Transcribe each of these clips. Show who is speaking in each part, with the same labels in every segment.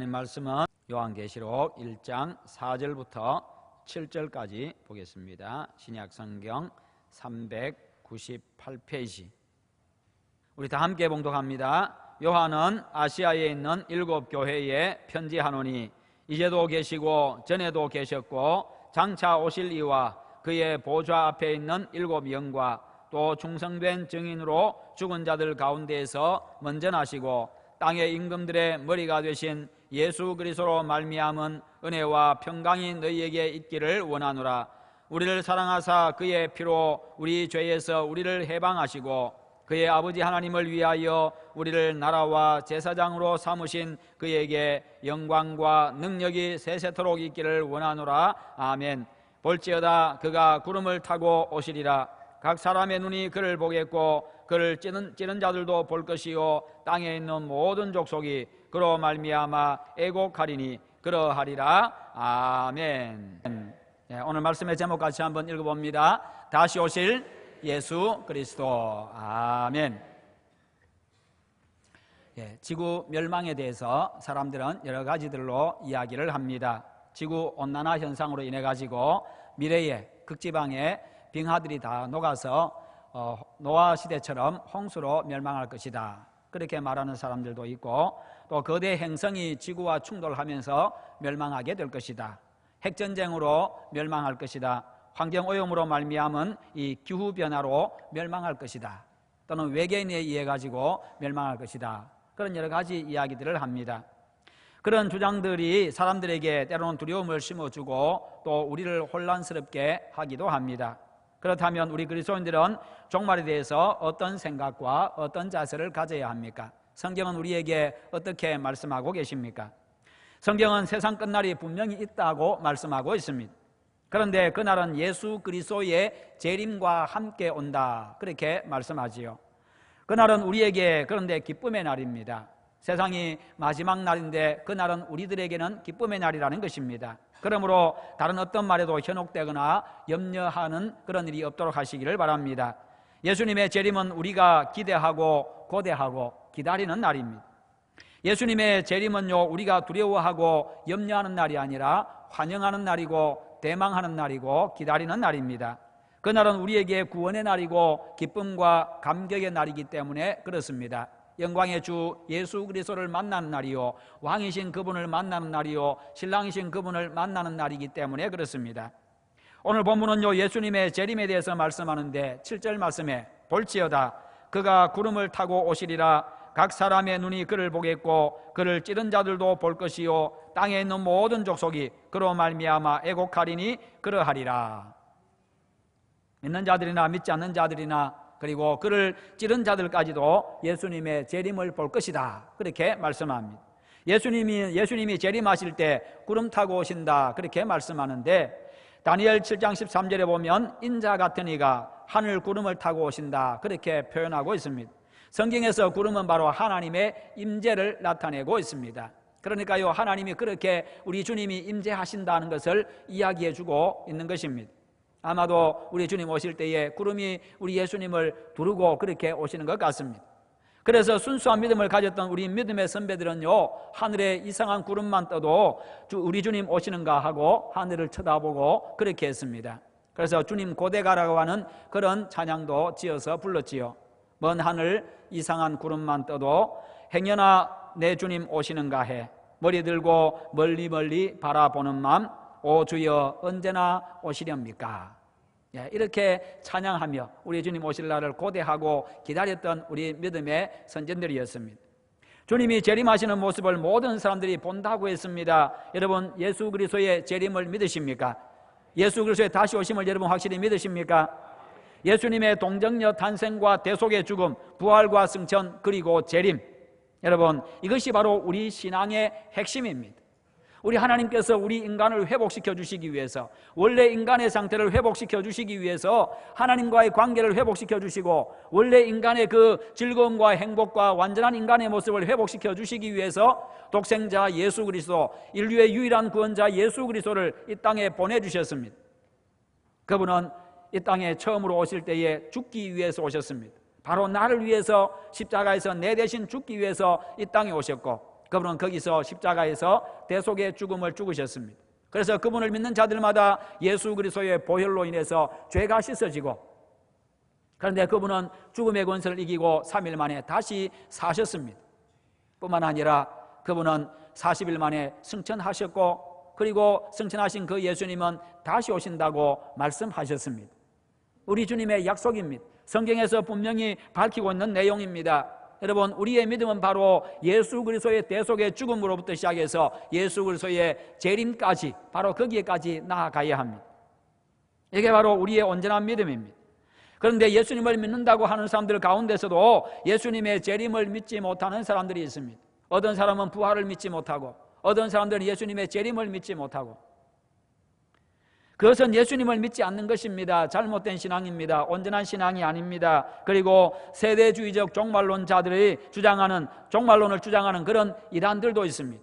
Speaker 1: 하나님 말씀은 요한계시록 1장 4절부터 7절까지 보겠습니다. 신약성경 398페이지. 우리 다 함께 봉독합니다. 요한은 아시아에 있는 7 교회에 편지하노니 이제도 계시고 전에도 계셨고 장차 오실 이와 그의 보좌 앞에 있는 7 영과 또 충성된 증인으로 죽은 자들 가운데에서 먼저 나시고 땅의 임금들의 머리가 되신 예수 그리스도로 말미암은 은혜와 평강이 너희에게 있기를 원하노라. 우리를 사랑하사 그의 피로 우리 죄에서 우리를 해방하시고 그의 아버지 하나님을 위하여 우리를 나라와 제사장으로 삼으신 그에게 영광과 능력이 세세토록 있기를 원하노라. 아멘. 볼지어다 그가 구름을 타고 오시리라. 각 사람의 눈이 그를 보겠고 그를 찌는 자들도 볼 것이요 땅에 있는 모든 족속이 그로 말미암아 애곡하리니 그러하리라. 아멘. 오늘 말씀의 제목 같이 한번 읽어봅니다. 다시 오실 예수 그리스도. 아멘. 지구 멸망에 대해서 사람들은 여러 가지들로 이야기를 합니다. 지구 온난화 현상으로 인해 가지고 미래에 극지방에 빙하들이 다 녹아서 노아 시대처럼 홍수로 멸망할 것이다, 그렇게 말하는 사람들도 있고, 또 거대 행성이 지구와 충돌하면서 멸망하게 될 것이다, 핵전쟁으로 멸망할 것이다, 환경오염으로 말미암은 이 기후변화로 멸망할 것이다, 또는 외계인에 의해 가지고 멸망할 것이다, 그런 여러 가지 이야기들을 합니다. 그런 주장들이 사람들에게 때로는 두려움을 심어주고 또 우리를 혼란스럽게 하기도 합니다. 그렇다면 우리 그리스도인들은 종말에 대해서 어떤 생각과 어떤 자세를 가져야 합니까? 성경은 우리에게 어떻게 말씀하고 계십니까? 성경은 세상 끝날이 분명히 있다고 말씀하고 있습니다. 그런데 그날은 예수 그리스도의 재림과 함께 온다, 그렇게 말씀하지요. 그날은 우리에게 그런데 기쁨의 날입니다. 세상이 마지막 날인데 그날은 우리들에게는 기쁨의 날이라는 것입니다. 그러므로 다른 어떤 말에도 현혹되거나 염려하는 그런 일이 없도록 하시기를 바랍니다. 예수님의 재림은 우리가 기대하고 고대하고 기다리는 날입니다. 예수님의 재림은요, 우리가 두려워하고 염려하는 날이 아니라 환영하는 날이고 대망하는 날이고 기다리는 날입니다. 그날은 우리에게 구원의 날이고 기쁨과 감격의 날이기 때문에 그렇습니다. 영광의 주 예수 그리스도를 만나는 날이요, 왕이신 그분을 만나는 날이요, 신랑이신 그분을 만나는 날이기 때문에 그렇습니다. 오늘 본문은요, 예수님의 재림에 대해서 말씀하는데 7절 말씀에 볼지어다 그가 구름을 타고 오시리라. 각 사람의 눈이 그를 보겠고 그를 찌른 자들도 볼 것이요 땅에 있는 모든 족속이 그로 말미암아 애곡하리니 그러하리라. 믿는 자들이나 믿지 않는 자들이나 그리고 그를 찌른 자들까지도 예수님의 재림을 볼 것이다, 그렇게 말씀합니다. 예수님이 재림하실 때 구름 타고 오신다, 그렇게 말씀하는데 다니엘 7장 13절에 보면 인자 같은 이가 하늘 구름을 타고 오신다, 그렇게 표현하고 있습니다. 성경에서 구름은 바로 하나님의 임재를 나타내고 있습니다. 그러니까요, 하나님이 그렇게 우리 주님이 임재하신다는 것을 이야기해 주고 있는 것입니다. 아마도 우리 주님 오실 때에 구름이 우리 예수님을 두르고 그렇게 오시는 것 같습니다. 그래서 순수한 믿음을 가졌던 우리 믿음의 선배들은요, 하늘에 이상한 구름만 떠도 우리 주님 오시는가 하고 하늘을 쳐다보고 그렇게 했습니다. 그래서 주님 고대가라고 하는 그런 찬양도 지어서 불렀지요. 먼 하늘 이상한 구름만 떠도 행여나 내 주님 오시는가 해 머리 들고 멀리 멀리 바라보는 맘 오 주여 언제나 오시렵니까? 이렇게 찬양하며 우리 주님 오실 날을 고대하고 기다렸던 우리 믿음의 선전들이었습니다. 주님이 재림하시는 모습을 모든 사람들이 본다고 했습니다. 여러분, 예수 그리스도의 재림을 믿으십니까? 예수 그리스도의 다시 오심을 여러분 확실히 믿으십니까? 예수님의 동정녀 탄생과 대속의 죽음, 부활과 승천, 그리고 재림, 여러분, 이것이 바로 우리 신앙의 핵심입니다. 우리 하나님께서 우리 인간을 회복시켜 주시기 위해서, 원래 인간의 상태를 회복시켜 주시기 위해서 하나님과의 관계를 회복시켜 주시고, 원래 인간의 그 즐거움과 행복과 완전한 인간의 모습을 회복시켜 주시기 위해서 독생자 예수 그리스도, 인류의 유일한 구원자 예수 그리스도를 이 땅에 보내주셨습니다. 그분은 이 땅에 처음으로 오실 때에 죽기 위해서 오셨습니다. 바로 나를 위해서 십자가에서 내 대신 죽기 위해서 이 땅에 오셨고, 그분은 거기서 십자가에서 대속의 죽음을 죽으셨습니다. 그래서 그분을 믿는 자들마다 예수 그리스도의 보혈로 인해서 죄가 씻어지고, 그런데 그분은 죽음의 권세를 이기고 3일 만에 다시 사셨습니다. 뿐만 아니라 그분은 40일 만에 승천하셨고, 그리고 승천하신 그 예수님은 다시 오신다고 말씀하셨습니다. 우리 주님의 약속입니다. 성경에서 분명히 밝히고 있는 내용입니다. 여러분, 우리의 믿음은 바로 예수 그리스도의 대속의 죽음으로부터 시작해서 예수 그리스도의 재림까지, 바로 거기에까지 나아가야 합니다. 이게 바로 우리의 온전한 믿음입니다. 그런데 예수님을 믿는다고 하는 사람들 가운데서도 예수님의 재림을 믿지 못하는 사람들이 있습니다. 어떤 사람은 부활을 믿지 못하고, 어떤 사람들은 예수님의 재림을 믿지 못하고, 그것은 예수님을 믿지 않는 것입니다. 잘못된 신앙입니다. 온전한 신앙이 아닙니다. 그리고 세대주의적 종말론자들이 종말론을 주장하는 그런 이단들도 있습니다.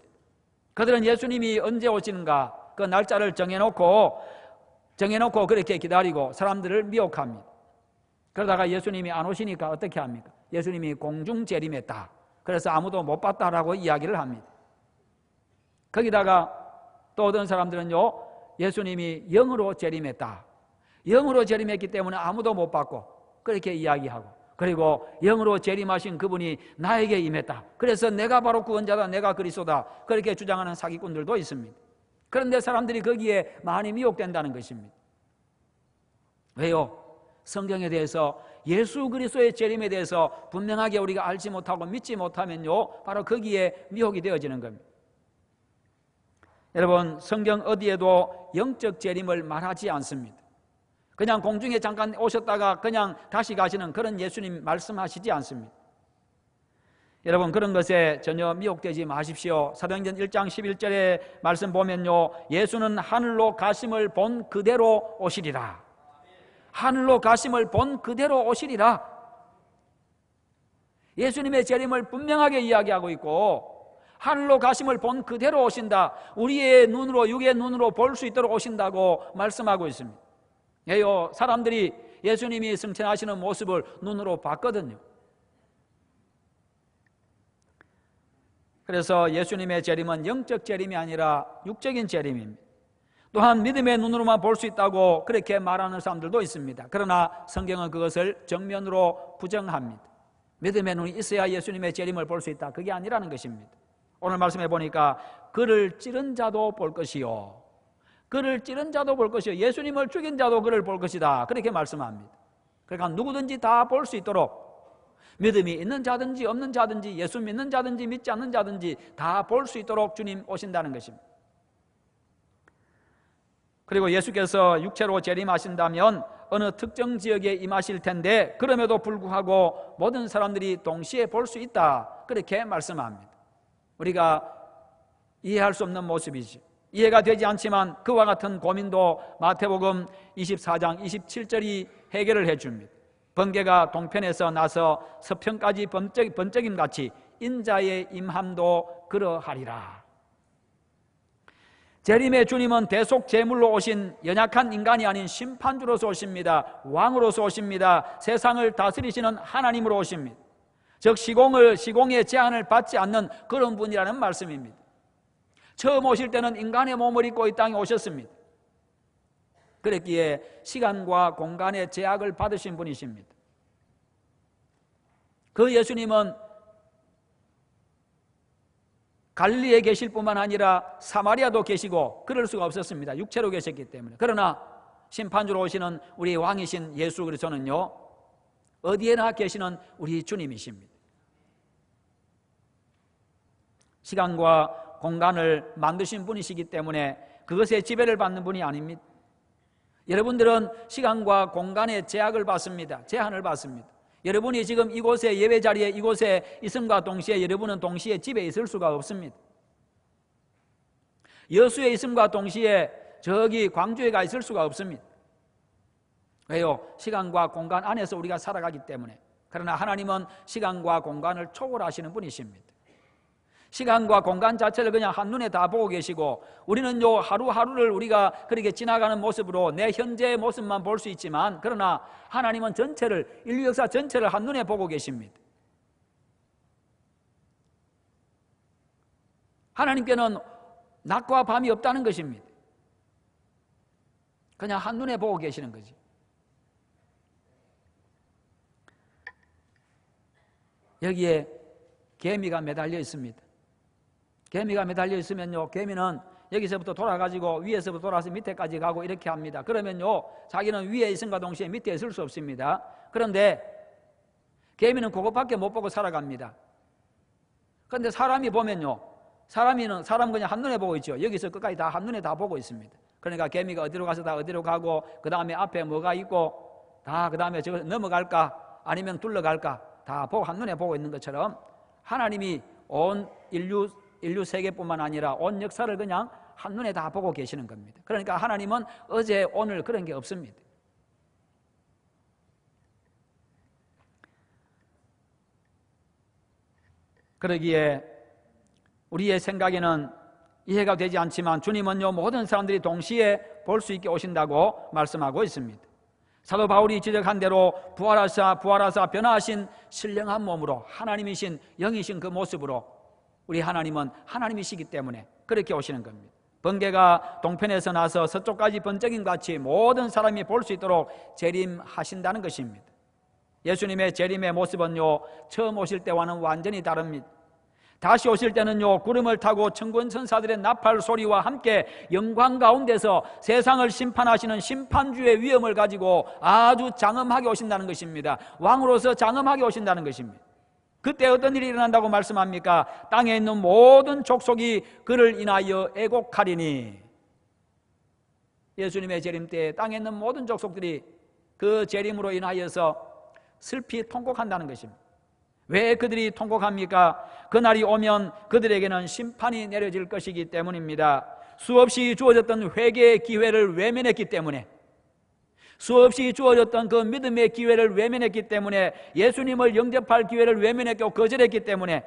Speaker 1: 그들은 예수님이 언제 오시는가 그 날짜를 정해놓고 그렇게 기다리고 사람들을 미혹합니다. 그러다가 예수님이 안 오시니까 어떻게 합니까? 예수님이 공중재림했다, 그래서 아무도 못 봤다라고 이야기를 합니다. 거기다가 또 어떤 사람들은요, 예수님이 영으로 재림했다, 영으로 재림했기 때문에 아무도 못 봤고, 그렇게 이야기하고, 그리고 영으로 재림하신 그분이 나에게 임했다, 그래서 내가 바로 구원자다, 내가 그리스도다, 그렇게 주장하는 사기꾼들도 있습니다. 그런데 사람들이 거기에 많이 미혹된다는 것입니다. 왜요? 성경에 대해서, 예수 그리스도의 재림에 대해서 분명하게 우리가 알지 못하고 믿지 못하면요, 바로 거기에 미혹이 되어지는 겁니다. 여러분, 성경 어디에도 영적 재림을 말하지 않습니다. 그냥 공중에 잠깐 오셨다가 그냥 다시 가시는 그런 예수님 말씀하시지 않습니다. 여러분, 그런 것에 전혀 미혹되지 마십시오. 사도행전 1장 11절의 말씀 보면요, 예수는 하늘로 가심을 본 그대로 오시리라. 하늘로 가심을 본 그대로 오시리라. 예수님의 재림을 분명하게 이야기하고 있고, 하늘로 가심을 본 그대로 오신다, 우리의 눈으로, 육의 눈으로 볼 수 있도록 오신다고 말씀하고 있습니다. 예요, 사람들이 예수님이 승천하시는 모습을 눈으로 봤거든요. 그래서 예수님의 재림은 영적 재림이 아니라 육적인 재림입니다. 또한 믿음의 눈으로만 볼 수 있다고 그렇게 말하는 사람들도 있습니다. 그러나 성경은 그것을 정면으로 부정합니다. 믿음의 눈이 있어야 예수님의 재림을 볼 수 있다, 그게 아니라는 것입니다. 오늘 말씀해 보니까 그를 찌른 자도 볼 것이요, 그를 찌른 자도 볼 것이요, 예수님을 죽인 자도 그를 볼 것이다, 그렇게 말씀합니다. 그러니까 누구든지 다 볼 수 있도록, 믿음이 있는 자든지 없는 자든지, 예수 믿는 자든지 믿지 않는 자든지 다 볼 수 있도록 주님 오신다는 것입니다. 그리고 예수께서 육체로 재림하신다면 어느 특정 지역에 임하실 텐데, 그럼에도 불구하고 모든 사람들이 동시에 볼 수 있다, 그렇게 말씀합니다. 우리가 이해할 수 없는 모습이지, 이해가 되지 않지만 그와 같은 고민도 마태복음 24장 27절이 해결을 해줍니다. 번개가 동편에서 나서 서편까지 번쩍임 같이 인자의 임함도 그러하리라. 재림의 주님은 대속 제물로 오신 연약한 인간이 아닌 심판주로서 오십니다. 왕으로서 오십니다. 세상을 다스리시는 하나님으로 오십니다. 즉 시공의 제한을 받지 않는 그런 분이라는 말씀입니다. 처음 오실 때는 인간의 몸을 입고 이 땅에 오셨습니다. 그랬기에 시간과 공간의 제약을 받으신 분이십니다. 그 예수님은 갈릴리에 계실 뿐만 아니라 사마리아도 계시고 그럴 수가 없었습니다. 육체로 계셨기 때문에. 그러나 심판주로 오시는 우리 왕이신 예수 그리스도는요, 어디에나 계시는 우리 주님이십니다. 시간과 공간을 만드신 분이시기 때문에 그것에 지배를 받는 분이 아닙니다. 여러분들은 시간과 공간의 제한을 받습니다. 여러분이 지금 이곳에 예배 자리에 이곳에 있음과 동시에 여러분은 동시에 집에 있을 수가 없습니다. 여수에 있음과 동시에 저기 광주에 가 있을 수가 없습니다. 왜요? 시간과 공간 안에서 우리가 살아가기 때문에. 그러나 하나님은 시간과 공간을 초월하시는 분이십니다. 시간과 공간 자체를 그냥 한눈에 다 보고 계시고, 우리는 요 하루하루를 우리가 그렇게 지나가는 모습으로 내 현재의 모습만 볼 수 있지만, 그러나 하나님은 전체를, 인류 역사 전체를 한눈에 보고 계십니다. 하나님께는 낮과 밤이 없다는 것입니다. 그냥 한눈에 보고 계시는 거지. 여기에 개미가 매달려 있습니다. 개미가 매달려 있으면요, 개미는 여기서부터 돌아가지고 위에서부터 돌아서 밑에까지 가고 이렇게 합니다. 그러면요, 자기는 위에 있음과 동시에 밑에 있을 수 없습니다. 그런데 개미는 그것밖에 못 보고 살아갑니다. 그런데 사람이 보면요, 사람은 그냥 한눈에 보고 있죠. 여기서 끝까지 다 한눈에 다 보고 있습니다. 그러니까 개미가 어디로 가서 다 어디로 가고, 그 다음에 앞에 뭐가 있고, 다 그 다음에 저 넘어갈까 아니면 둘러갈까 다 보고 한눈에 보고 있는 것처럼 하나님이 온 인류 세계뿐만 아니라 온 역사를 그냥 한눈에 다 보고 계시는 겁니다. 그러니까 하나님은 어제 오늘 그런 게 없습니다. 그러기에 우리의 생각에는 이해가 되지 않지만 주님은요, 모든 사람들이 동시에 볼 수 있게 오신다고 말씀하고 있습니다. 사도 바울이 지적한 대로 부활하사 변화하신 신령한 몸으로 하나님이신 영이신 그 모습으로 우리 하나님은 하나님이시기 때문에 그렇게 오시는 겁니다. 번개가 동편에서 나서 서쪽까지 번쩍임 같이 모든 사람이 볼 수 있도록 재림하신다는 것입니다. 예수님의 재림의 모습은요, 처음 오실 때와는 완전히 다릅니다. 다시 오실 때는요, 구름을 타고 천군 천사들의 나팔 소리와 함께 영광 가운데서 세상을 심판하시는 심판주의 위엄을 가지고 아주 장엄하게 오신다는 것입니다. 왕으로서 장엄하게 오신다는 것입니다. 그때 어떤 일이 일어난다고 말씀합니까? 땅에 있는 모든 족속이 그를 인하여 애곡하리니. 예수님의 재림 때 땅에 있는 모든 족속들이 그 재림으로 인하여서 슬피 통곡한다는 것입니다. 왜 그들이 통곡합니까? 그날이 오면 그들에게는 심판이 내려질 것이기 때문입니다. 수없이 주어졌던 회개의 기회를 외면했기 때문에, 수없이 주어졌던 그 믿음의 기회를 외면했기 때문에, 예수님을 영접할 기회를 외면했고 거절했기 때문에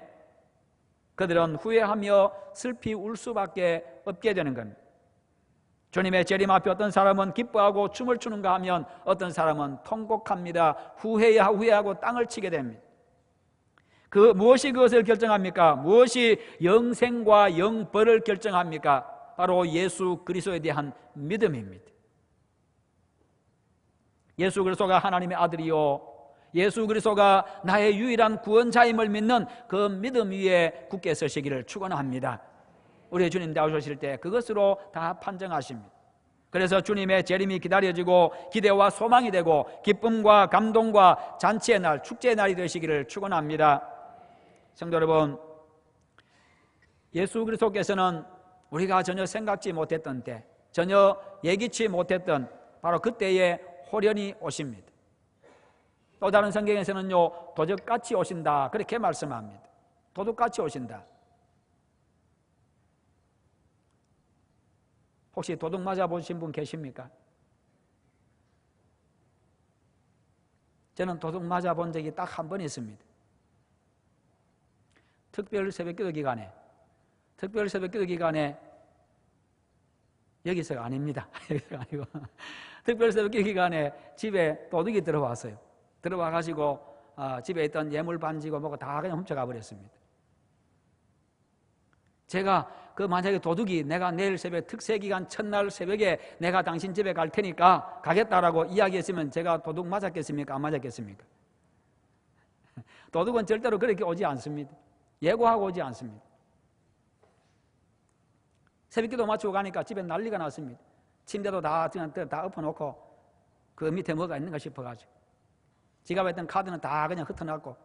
Speaker 1: 그들은 후회하며 슬피 울 수밖에 없게 되는 겁니다. 주님의 재림 앞에 어떤 사람은 기뻐하고 춤을 추는가 하면 어떤 사람은 통곡합니다. 후회하고 땅을 치게 됩니다. 무엇이 그것을 결정합니까? 무엇이 영생과 영벌을 결정합니까? 바로 예수 그리스도에 대한 믿음입니다. 예수 그리스도가 하나님의 아들이요, 예수 그리스도가 나의 유일한 구원자임을 믿는 그 믿음 위에 굳게 서시기를 축원합니다. 우리 주님 나오실 때 그것으로 다 판정하십니다. 그래서 주님의 재림이 기다려지고 기대와 소망이 되고 기쁨과 감동과 잔치의 날, 축제의 날이 되시기를 축원합니다. 성도 여러분, 예수 그리스도께서는 우리가 전혀 생각지 못했던 때, 전혀 예기치 못했던 바로 그때에 호련히 오십니다. 또 다른 성경에서는요, 도적같이 오신다 그렇게 말씀합니다. 도둑같이 오신다. 혹시 도둑 맞아보신 분 계십니까? 저는 도둑 맞아본 적이 딱 한 번 있습니다. 특별 새벽기도 기간에 여기서가 아닙니다. 여기서가 아니고 특별 새벽기도 기간에 집에 도둑이 들어왔어요. 들어와가지고 집에 있던 예물 반지고 뭐가 다 그냥 훔쳐가 버렸습니다. 제가 만약에 도둑이 내가 내일 새벽 특세기간 첫날 새벽에 내가 당신 집에 갈 테니까 가겠다라고 이야기했으면 제가 도둑 맞았겠습니까? 안 맞았겠습니까? 도둑은 절대로 그렇게 오지 않습니다. 예고하고 오지 않습니다. 새벽기도 마치고 가니까 집에 난리가 났습니다. 침대도 다 엎어놓고 그 밑에 뭐가 있는가 싶어가지고 지갑에 있던 카드는 다 그냥 흩어놨고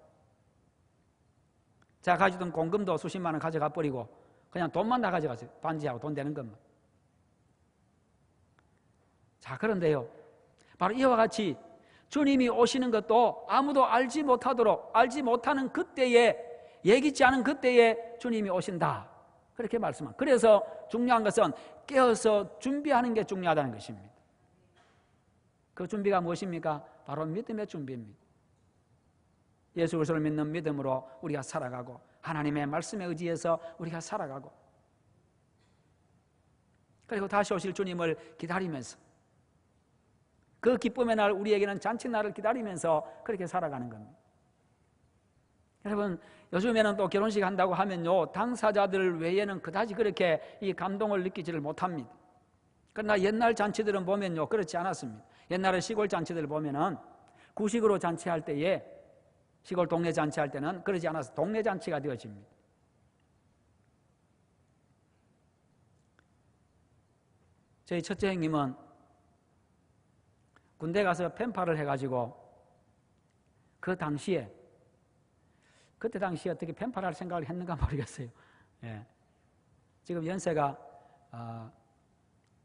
Speaker 1: 제가 가지던 공금도 수십만 원 가져가 버리고 그냥 돈만 다 가져갔어요. 반지하고 돈 되는 것만. 자, 그런데요, 바로 이와 같이 주님이 오시는 것도 아무도 알지 못하는 그때에, 예기치 않은 그때에 주님이 오신다 그렇게 말씀합니다. 그래서 중요한 것은 깨어서 준비하는 게 중요하다는 것입니다. 그 준비가 무엇입니까? 바로 믿음의 준비입니다. 예수 그리스도를 믿는 믿음으로 우리가 살아가고 하나님의 말씀에 의지해서 우리가 살아가고 그리고 다시 오실 주님을 기다리면서 그 기쁨의 날, 우리에게는 잔치날을 기다리면서 그렇게 살아가는 겁니다. 여러분, 요즘에는 또 결혼식 한다고 하면요, 당사자들 외에는 그다지 그렇게 이 감동을 느끼지를 못합니다. 그러나 옛날 잔치들은 보면요, 그렇지 않았습니다. 옛날에 시골 잔치들을 보면은 구식으로 잔치할 때에, 시골 동네 잔치할 때는 그러지 않아서 동네 잔치가 되어집니다. 저희 첫째 형님은 군대 가서 펜팔을 해가지고 그때 당시에 어떻게 펜팔할 생각을 했는가 모르겠어요. 예. 지금 연세가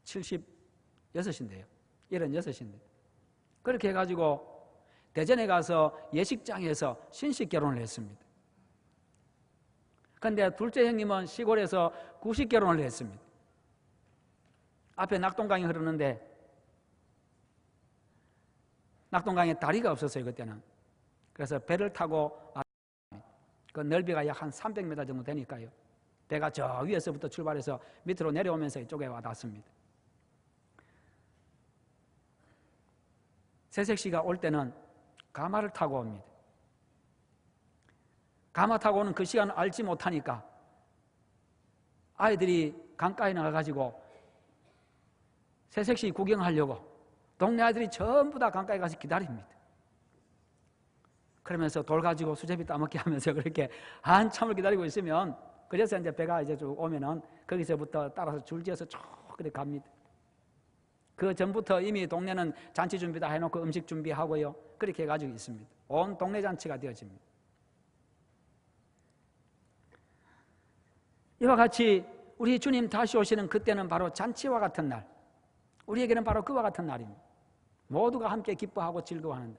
Speaker 1: 76인데요. 76인데. 그렇게 해가지고 대전에 가서 예식장에서 신식 결혼을 했습니다. 그런데 둘째 형님은 시골에서 구식 결혼을 했습니다. 앞에 낙동강이 흐르는데 낙동강에 다리가 없었어요, 그때는. 그래서 배를 타고, 그 넓이가 약 한 300m 정도 되니까요, 배가 저 위에서부터 출발해서 밑으로 내려오면서 이쪽에 와 닿습니다. 새색시가 올 때는 가마를 타고 옵니다. 가마 타고 오는 그 시간을 알지 못하니까 아이들이 강가에 나가가지고 새색시 구경하려고 동네 아이들이 전부 다 강가에 가서 기다립니다. 그러면서 돌 가지고 수제비 따먹기 하면서 그렇게 한참을 기다리고 있으면, 그래서 이제 배가 이제 쭉 오면은 거기서부터 따라서 줄지어서 쭉 그렇게 갑니다. 그 전부터 이미 동네는 잔치 준비 다 해놓고 음식 준비하고요, 그렇게 해가지고 있습니다. 온 동네 잔치가 되어집니다. 이와 같이 우리 주님 다시 오시는 그때는 바로 잔치와 같은 날, 우리에게는 바로 그와 같은 날입니다. 모두가 함께 기뻐하고 즐거워하는 날.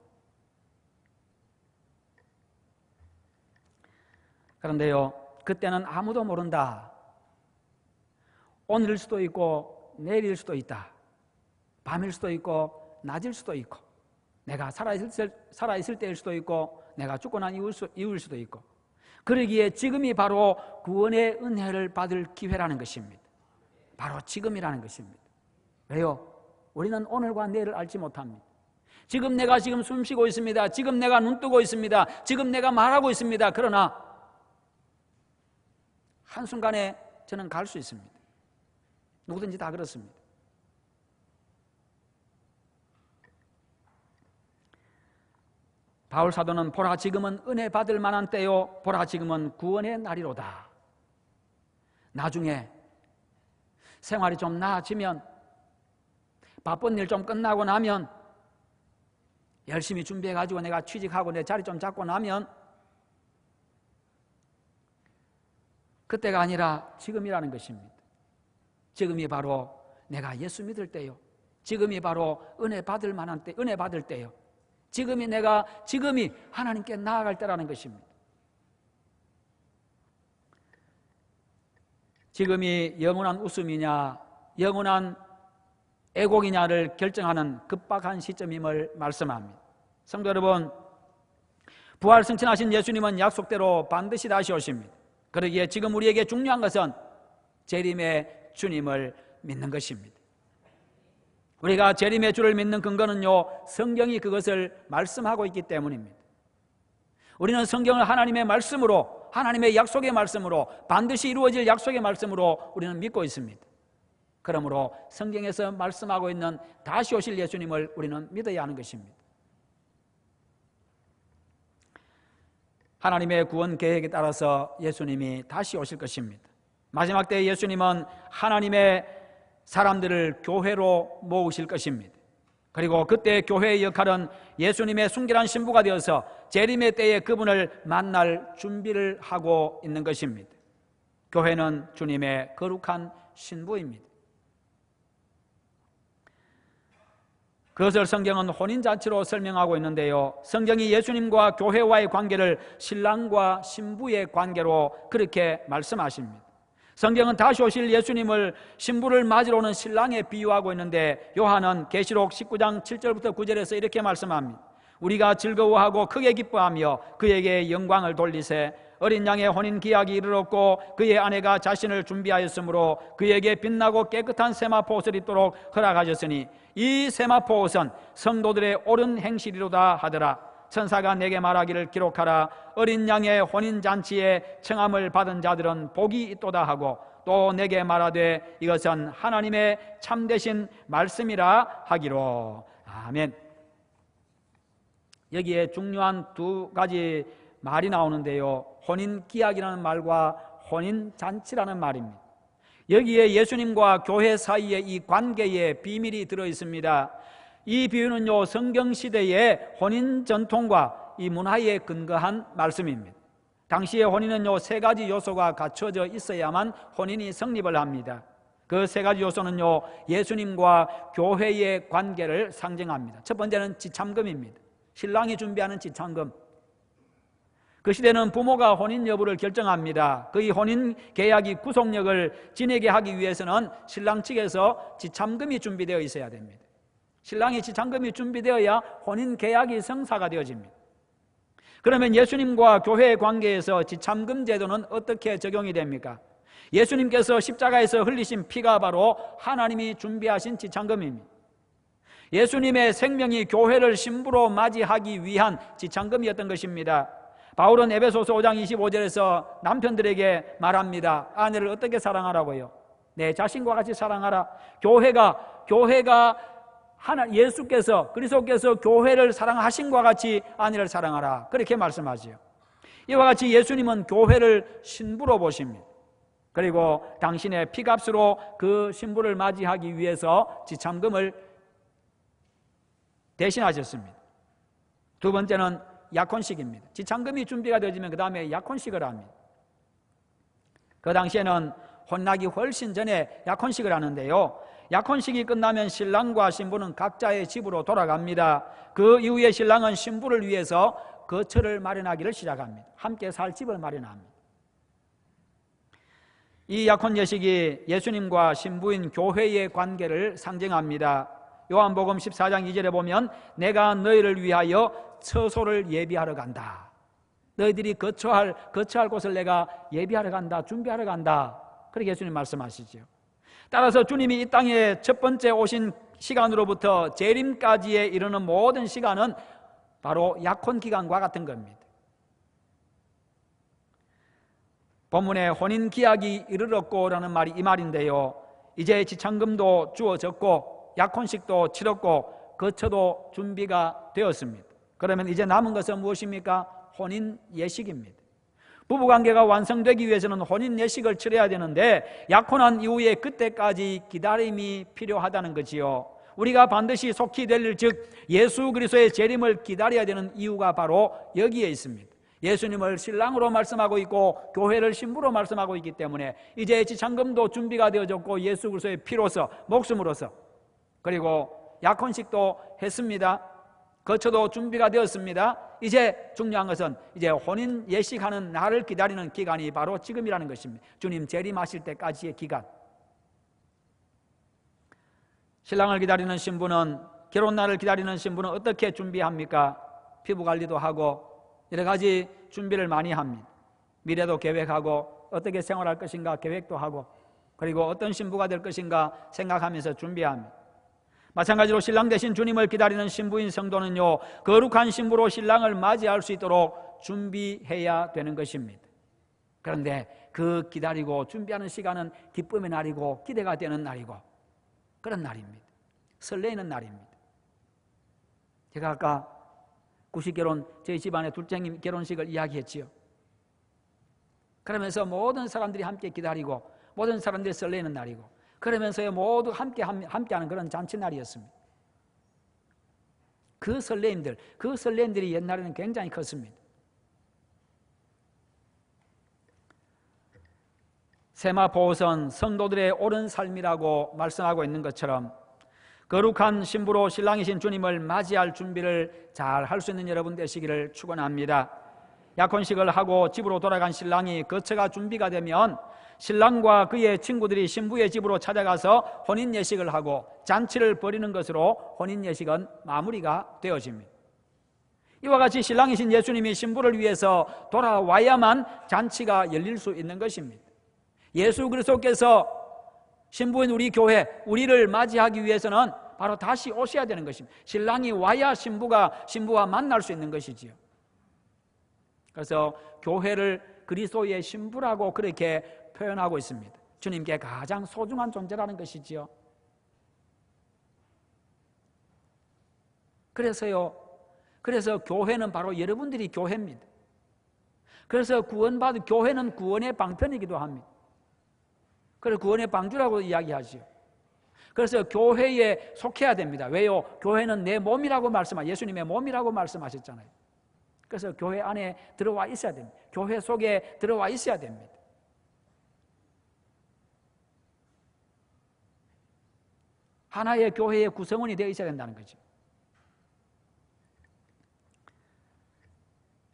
Speaker 1: 그런데요, 그때는 아무도 모른다. 오늘일 수도 있고 내일일 수도 있다. 밤일 수도 있고 낮일 수도 있고, 내가 살아있을 때일 수도 있고 내가 죽고 난 이후일 수도 있고, 그러기에 지금이 바로 구원의 은혜를 받을 기회라는 것입니다. 바로 지금이라는 것입니다. 왜요? 우리는 오늘과 내일을 알지 못합니다. 지금 내가 숨쉬고 있습니다. 지금 내가 눈 뜨고 있습니다. 지금 내가 말하고 있습니다. 그러나 한순간에 저는 갈 수 있습니다. 누구든지 다 그렇습니다. 바울 사도는 보라 지금은 은혜 받을 만한 때요, 보라 지금은 구원의 날이로다. 나중에 생활이 좀 나아지면, 바쁜 일 좀 끝나고 나면, 열심히 준비해가지고 내가 취직하고 내 자리 좀 잡고 나면, 그때가 아니라 지금이라는 것입니다. 지금이 바로 내가 예수 믿을 때요, 지금이 바로 은혜 받을 만한 때, 은혜 받을 때요, 지금이 하나님께 나아갈 때라는 것입니다. 지금이 영원한 웃음이냐 영원한 애곡이냐를 결정하는 급박한 시점임을 말씀합니다. 성도 여러분, 부활 승천하신 예수님은 약속대로 반드시 다시 오십니다. 그러기에 지금 우리에게 중요한 것은 재림의 주님을 믿는 것입니다. 우리가 재림의 주를 믿는 근거는요, 성경이 그것을 말씀하고 있기 때문입니다. 우리는 성경을 하나님의 말씀으로, 하나님의 약속의 말씀으로, 반드시 이루어질 약속의 말씀으로 우리는 믿고 있습니다. 그러므로 성경에서 말씀하고 있는 다시 오실 예수님을 우리는 믿어야 하는 것입니다. 하나님의 구원 계획에 따라서 예수님이 다시 오실 것입니다. 마지막 때 예수님은 하나님의 사람들을 교회로 모으실 것입니다. 그리고 그때 교회의 역할은 예수님의 순결한 신부가 되어서 재림의 때에 그분을 만날 준비를 하고 있는 것입니다. 교회는 주님의 거룩한 신부입니다. 그것을 성경은 혼인잔치로 설명하고 있는데요, 성경이 예수님과 교회와의 관계를 신랑과 신부의 관계로 그렇게 말씀하십니다. 성경은 다시 오실 예수님을 신부를 맞으러 오는 신랑에 비유하고 있는데, 요한은 계시록 19장 7절부터 9절에서 이렇게 말씀합니다. 우리가 즐거워하고 크게 기뻐하며 그에게 영광을 돌리세. 어린 양의 혼인 기약이 이르렀고 그의 아내가 자신을 준비하였으므로 그에게 빛나고 깨끗한 세마포 옷을 입도록 허락하셨으니 이 세마포 옷은 성도들의 옳은 행실이로다 하더라. 천사가 내게 말하기를 기록하라. 어린 양의 혼인잔치에 청함을 받은 자들은 복이 있도다 하고 또 내게 말하되 이것은 하나님의 참되신 말씀이라 하기로. 아멘. 여기에 중요한 두 가지 말이 나오는데요, 혼인기약이라는 말과 혼인잔치라는 말입니다. 여기에 예수님과 교회 사이의 이 관계의 비밀이 들어있습니다. 이 비유는요, 성경시대의 혼인 전통과 이 문화에 근거한 말씀입니다. 당시의 혼인은요, 세 가지 요소가 갖춰져 있어야만 혼인이 성립을 합니다. 그 세 가지 요소는요, 예수님과 교회의 관계를 상징합니다. 첫 번째는 지참금입니다. 신랑이 준비하는 지참금. 그 시대는 부모가 혼인 여부를 결정합니다. 그 혼인 계약이 구속력을 지니게 하기 위해서는 신랑 측에서 지참금이 준비되어 있어야 됩니다. 신랑의 지참금이 준비되어야 혼인 계약이 성사가 되어집니다. 그러면 예수님과 교회의 관계에서 지참금 제도는 어떻게 적용이 됩니까? 예수님께서 십자가에서 흘리신 피가 바로 하나님이 준비하신 지참금입니다. 예수님의 생명이 교회를 신부로 맞이하기 위한 지참금이었던 것입니다. 바울은 에베소서 5장 25절에서 남편들에게 말합니다. 아내를 어떻게 사랑하라고요? 내 자신과 같이 사랑하라. 교회가 예수께서, 그리스도께서 교회를 사랑하신 것 같이 아내를 사랑하라, 그렇게 말씀하지요. 이와 같이 예수님은 교회를 신부로 보십니다. 그리고 당신의 피값으로 그 신부를 맞이하기 위해서 지참금을 대신하셨습니다. 두 번째는 약혼식입니다. 지참금이 준비가 되어지면 그 다음에 약혼식을 합니다. 그 당시에는 혼나기 훨씬 전에 약혼식을 하는데요, 약혼식이 끝나면 신랑과 신부는 각자의 집으로 돌아갑니다. 그 이후에 신랑은 신부를 위해서 거처를 마련하기를 시작합니다. 함께 살 집을 마련합니다. 이 약혼 예식이 예수님과 신부인 교회의 관계를 상징합니다. 요한복음 14장 2절에 보면 내가 너희를 위하여 처소를 예비하러 간다. 너희들이 거처할 곳을 내가 예비하러 간다, 준비하러 간다, 그렇게 예수님 말씀하시죠. 따라서 주님이 이 땅에 첫 번째 오신 시간으로부터 재림까지에 이르는 모든 시간은 바로 약혼 기간과 같은 겁니다. 본문에 혼인 기약이 이르렀고라는 말이 이 말인데요, 이제 지참금도 주어졌고 약혼식도 치렀고 거처도 준비가 되었습니다. 그러면 이제 남은 것은 무엇입니까? 혼인 예식입니다. 부부관계가 완성되기 위해서는 혼인 예식을 치러야 되는데 약혼한 이후에 그때까지 기다림이 필요하다는 거지요. 우리가 반드시 속히 될 일, 즉 예수 그리스도의 재림을 기다려야 되는 이유가 바로 여기에 있습니다. 예수님을 신랑으로 말씀하고 있고 교회를 신부로 말씀하고 있기 때문에 이제 지참금도 준비가 되어졌고 예수 그리스도의 피로서, 목숨으로서, 그리고 약혼식도 했습니다. 거처도 준비가 되었습니다. 이제 중요한 것은 이제 혼인 예식하는 날을 기다리는 기간이 바로 지금이라는 것입니다. 주님 재림하실 때까지의 기간. 신랑을 기다리는 신부는, 결혼 날을 기다리는 신부는 어떻게 준비합니까? 피부 관리도 하고 여러 가지 준비를 많이 합니다. 미래도 계획하고 어떻게 생활할 것인가 계획도 하고, 그리고 어떤 신부가 될 것인가 생각하면서 준비합니다. 마찬가지로 신랑 대신 주님을 기다리는 신부인 성도는요, 거룩한 신부로 신랑을 맞이할 수 있도록 준비해야 되는 것입니다. 그런데 그 기다리고 준비하는 시간은 기쁨의 날이고 기대가 되는 날이고 그런 날입니다. 설레이는 날입니다. 제가 아까 구식결혼, 저희 집안의 둘째님 결혼식을 이야기했지요. 그러면서 모든 사람들이 함께 기다리고 모든 사람들이 설레는 날이고, 그러면서 모두 함께하는 그런 잔치날이었습니다. 그 설레임들이 옛날에는 굉장히 컸습니다. 세마포선 성도들의 옳은 삶이라고 말씀하고 있는 것처럼 거룩한 신부로 신랑이신 주님을 맞이할 준비를 잘 할 수 있는 여러분 되시기를 축원합니다. 약혼식을 하고 집으로 돌아간 신랑이 거처가 준비가 되면 신랑과 그의 친구들이 신부의 집으로 찾아가서 혼인 예식을 하고 잔치를 벌이는 것으로 혼인 예식은 마무리가 되어집니다. 이와 같이 신랑이신 예수님이 신부를 위해서 돌아와야만 잔치가 열릴 수 있는 것입니다. 예수 그리스도께서 신부인 우리 교회, 우리를 맞이하기 위해서는 바로 다시 오셔야 되는 것입니다. 신랑이 와야 신부와 만날 수 있는 것이지요. 그래서 교회를 그리스도의 신부라고 그렇게 표현하고 있습니다. 주님께 가장 소중한 존재라는 것이지요. 그래서 교회는 바로 여러분들이 교회입니다. 그래서 구원받은 교회는 구원의 방편이기도 합니다. 그래서 구원의 방주라고 이야기하지요. 그래서 교회에 속해야 됩니다. 왜요? 교회는 내 몸이라고 예수님의 몸이라고 말씀하셨잖아요. 그래서 교회 안에 들어와 있어야 됩니다. 교회 속에 들어와 있어야 됩니다. 하나의 교회의 구성원이 되어 있어야 된다는 거죠.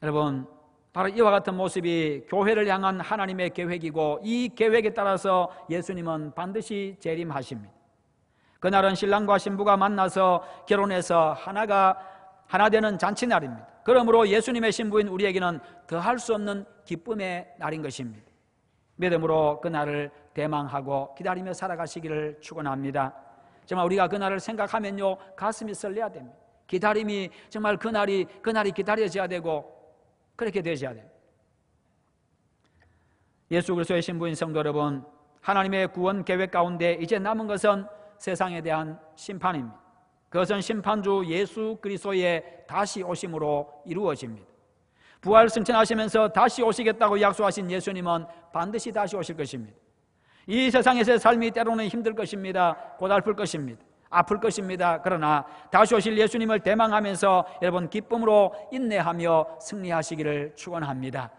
Speaker 1: 여러분, 바로 이와 같은 모습이 교회를 향한 하나님의 계획이고, 이 계획에 따라서 예수님은 반드시 재림하십니다. 그날은 신랑과 신부가 만나서 결혼해서 하나 되는 잔치날입니다. 그러므로 예수님의 신부인 우리에게는 더할 수 없는 기쁨의 날인 것입니다. 믿음으로 그날을 대망하고 기다리며 살아가시기를 축원합니다. 정말 우리가 그날을 생각하면요, 가슴이 설레야 됩니다. 기다림이 정말 그날이 기다려져야 되고 그렇게 되셔야 됩니다. 예수 그리스도의 신부인 성도 여러분, 하나님의 구원 계획 가운데 이제 남은 것은 세상에 대한 심판입니다. 그것은 심판주 예수 그리스도의 다시 오심으로 이루어집니다. 부활 승천하시면서 다시 오시겠다고 약속하신 예수님은 반드시 다시 오실 것입니다. 이 세상에서의 삶이 때로는 힘들 것입니다. 고달플 것입니다. 아플 것입니다. 그러나 다시 오실 예수님을 대망하면서 여러분 기쁨으로 인내하며 승리하시기를 축원합니다.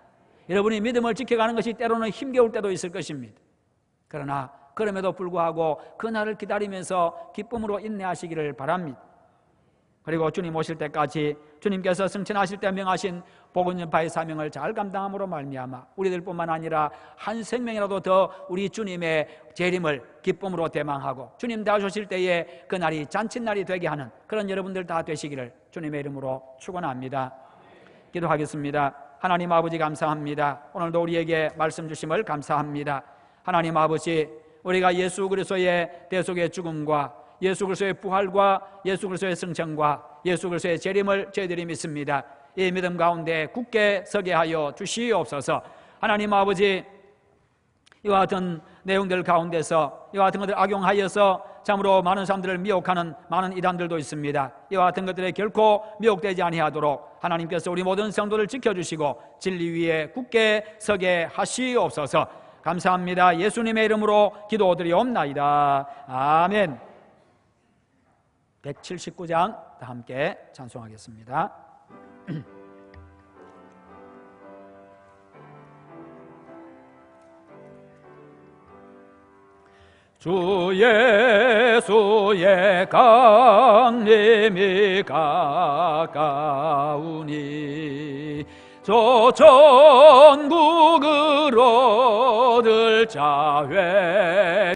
Speaker 1: 여러분이 믿음을 지켜가는 것이 때로는 힘겨울 때도 있을 것입니다. 그러나 그럼에도 불구하고 그날을 기다리면서 기쁨으로 인내하시기를 바랍니다. 그리고 주님 오실 때까지 주님께서 승천하실 때 명하신 복음 전파의 사명을 잘 감당함으로 말미암아 우리들뿐만 아니라 한 생명이라도 더 우리 주님의 재림을 기쁨으로 대망하고 주님 다시 오실 때에 그날이 잔칫날이 되게 하는 그런 여러분들 다 되시기를 주님의 이름으로 축원합니다. 기도하겠습니다. 하나님 아버지 감사합니다. 오늘도 우리에게 말씀 주심을 감사합니다. 하나님 아버지, 우리가 예수 그리스도의 대속의 죽음과 예수 그리스도의 부활과 예수 그리스도의 승천과 예수 그리스도의 재림을 저희들이 믿습니다. 이 믿음 가운데 굳게 서게 하여 주시옵소서. 하나님 아버지, 이와 같은 내용들 가운데서 이와 같은 것들을 악용하여서 참으로 많은 사람들을 미혹하는 많은 이단들도 있습니다. 이와 같은 것들에 결코 미혹되지 아니하도록 하나님께서 우리 모든 성도를 지켜주시고 진리 위에 굳게 서게 하시옵소서. 감사합니다. 예수님의 이름으로 기도드리옵나이다. 아멘. 179장 다 함께 찬송하겠습니다. 주 예수의 강림이 가까우니 저 천국으로 들 자회